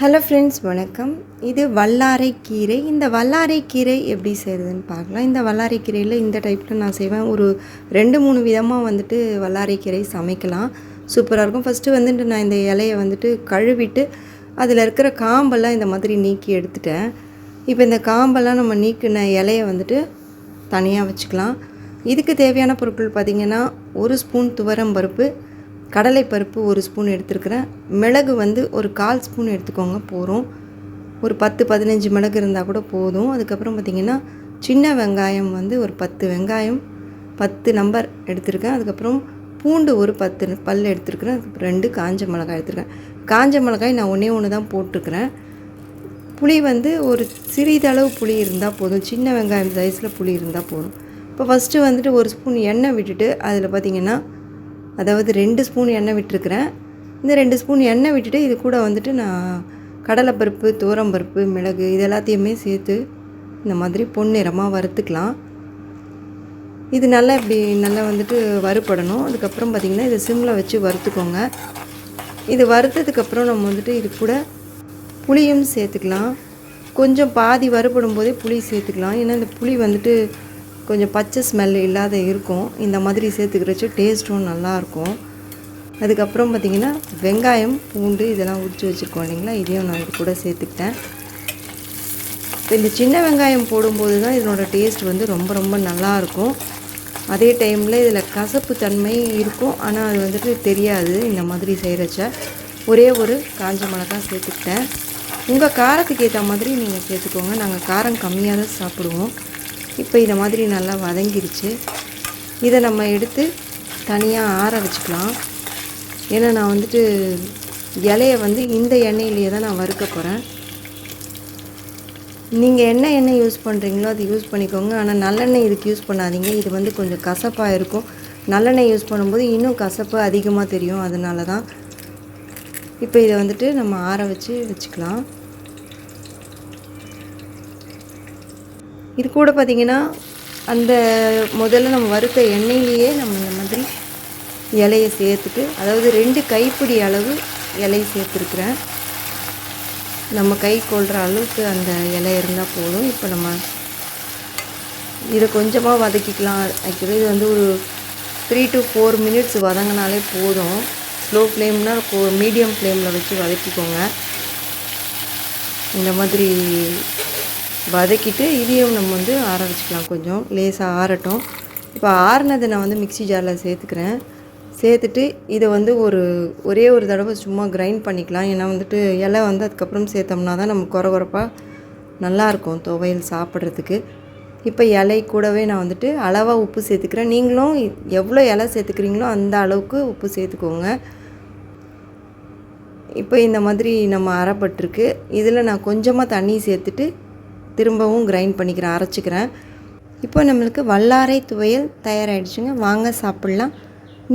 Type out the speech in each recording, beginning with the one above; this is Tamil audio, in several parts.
ஹலோ ஃப்ரெண்ட்ஸ், வணக்கம். இது வல்லாரை கீரை. இந்த வல்லாரை கீரை எப்படி செய்கிறதுன்னு பார்க்கலாம். இந்த வல்லாரை கீரையில் இந்த டைப்பில் நான் செய்வேன். ஒரு 2-3 விதமாக வல்லாரை கீரை சமைக்கலாம். சூப்பராக இருக்கும். ஃபஸ்ட்டு நான் இந்த இலையை கழுவிட்டு அதில் இருக்கிற காம்பெல்லாம் இந்த மாதிரி நீக்கி எடுத்துட்டேன். இப்போ இந்த காம்பெல்லாம் நம்ம நீக்கின இலையை தனியாக வச்சுக்கலாம். இதுக்கு தேவையான பொருட்கள் பார்த்திங்கன்னா, 1 ஸ்பூன் துவரம்பருப்பு, கடலைப்பருப்பு 1 ஸ்பூன் எடுத்துருக்கிறேன். மிளகு ஒரு 1/4 ஸ்பூன் எடுத்துக்கோங்க போதும். ஒரு 10-15 மிளகு இருந்தால் கூட போதும். அதுக்கப்புறம் பார்த்திங்கன்னா, சின்ன வெங்காயம் ஒரு 10 வெங்காயம் 10 நம்பர் எடுத்துருக்கேன். அதுக்கப்புறம் பூண்டு ஒரு 10 பல் எடுத்துருக்கிறேன். அதுக்கப்புறம் 2 காஞ்ச மிளகாய் எடுத்துருக்கேன். காஞ்ச மிளகாய் நான் ஒன்று தான் போட்டிருக்கிறேன். புளி ஒரு சிறிதளவு புளி இருந்தால் போதும். சின்ன வெங்காயம் சைஸில் புளி இருந்தால் போதும். இப்போ ஃபஸ்ட்டு 1 ஸ்பூன் எண்ணெய் விட்டுட்டு அதில் பார்த்திங்கன்னா, அதாவது 2 ஸ்பூன் எண்ணெய் விட்டுருக்கிறேன். இந்த 2 ஸ்பூன் எண்ணெய் விட்டுட்டு இது கூட நான் கடலைப்பருப்பு, துவரம்பருப்பு, மிளகு இது எல்லாத்தையுமே சேர்த்து இந்த மாதிரி பொன்னிறமாக வறுத்துக்கலாம். இது நல்லா இப்படி நல்லா வறுபடணும். அதுக்கப்புறம் பார்த்திங்கன்னா, இதை சிம்மில் வச்சு வறுத்துக்கோங்க. இது வறுத்ததுக்கப்புறம் நம்ம இது கூட புளியும் சேர்த்துக்கலாம். கொஞ்சம் பாதி வறுபடும் போதே புளி சேர்த்துக்கலாம். ஏன்னா இந்த புளி கொஞ்சம் பச்சை ஸ்மெல் இல்லாத இருக்கும். இந்த மாதிரி சேர்த்துக்கிறச்சு டேஸ்ட்டும் நல்லாயிருக்கும். அதுக்கப்புறம் பார்த்திங்கன்னா, வெங்காயம், பூண்டு இதெல்லாம் உரித்து வச்சுருக்கோம் இல்லைங்களா, இதையும் நான் இது கூட சேர்த்துக்கிட்டேன். இப்போ இந்த சின்ன வெங்காயம் போடும்போது தான் இதனோட டேஸ்ட் ரொம்ப ரொம்ப நல்லாயிருக்கும். அதே டைமில் இதில் கசப்பு தன்மை இருக்கும். ஆனால் அது தெரியாது. இந்த மாதிரி செய்கிறச்ச ஒரே ஒரு காஞ்ச மிளகாய் சேர்த்துக்கிட்டேன். உங்கள் காரத்துக்கு ஏற்ற மாதிரி நீங்கள் சேர்த்துக்கோங்க. நாங்கள் காரம் கம்மியாக தான் சாப்பிடுவோம். இப்போ இதை மாதிரி நல்லா வதங்கிருச்சு. இதை நம்ம எடுத்து தனியாக ஆற வச்சுக்கலாம். ஏன்னா நான் இலையை இந்த எண்ணெயிலேயே தான் நான் வறுக்க போகிறேன். நீங்கள் என்ன எண்ணெய் யூஸ் பண்ணுறீங்களோ அது யூஸ் பண்ணிக்கோங்க. ஆனால் நல்லெண்ணெய் இதுக்கு யூஸ் பண்ணாதீங்க. இது கொஞ்சம் கசப்பாக இருக்கும். நல்லெண்ணெய் யூஸ் பண்ணும்போது இன்னும் கசப்பு அதிகமாக தெரியும். அதனால தான். இப்போ இதை நம்ம ஆற வச்சுக்கலாம். இது கூட பார்த்திங்கன்னா, அந்த முதல்ல நம்ம வறுத்த எண்ணெயிலேயே நம்ம இந்த மாதிரி இலையை சேர்த்துட்டு, அதாவது 2 கைப்பிடி அளவு இலையை சேர்த்துருக்குறேன். நம்ம கை கொள்கிற அளவுக்கு அந்த இலை இருந்தால் போதும். இப்போ நம்ம இதை கொஞ்சமாக வதக்கிக்கலாம். ஆக்சுவலி இது ஒரு 3 to 4 மினிட்ஸ் வதங்கினாலே போதும். ஸ்லோ ஃப்ளேம்னால் மீடியம் ஃப்ளேமில் வச்சு வதக்கிக்கோங்க. இந்த மாதிரி வதக்கிட்டு இதையும் நம்ம ஆற வச்சுக்கலாம். கொஞ்சம் லேசாக ஆறட்டும். இப்போ ஆறினதை நான் மிக்ஸி ஜாரில் சேர்த்துக்கிறேன். சேர்த்துட்டு இதை ஒரே ஒரு தடவை சும்மா கிரைண்ட் பண்ணிக்கலாம். ஏன்னா இலை அதுக்கப்புறம் சேர்த்தோம்னா தான் நம்ம குறப்பாக நல்லாயிருக்கும் துவையல் சாப்பிட்றதுக்கு. இப்போ இலை கூடவே நான் அளவாக உப்பு சேர்த்துக்கிறேன். நீங்களும் எவ்வளோ இலை சேர்த்துக்கிறீங்களோ அந்த அளவுக்கு உப்பு சேர்த்துக்கோங்க. இப்போ இந்த மாதிரி நம்ம அரைப்பட்டிருக்கு. இதில் நான் கொஞ்சமாக தண்ணி சேர்த்துட்டு திரும்பவும் கிரைண்ட் பண்ணிக்கிறேன், அரைச்சிக்கிறேன். இப்போ நம்மளுக்கு வல்லாரை துவையல் தயாராகிடுச்சுங்க. வாங்க சாப்பிட்லாம்.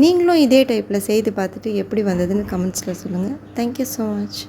நீங்களும் இதே டைப்பில் செய்து பார்த்துட்டு எப்படி வந்ததுன்னு கமெண்ட்ஸில் சொல்லுங்கள். Thank you so much.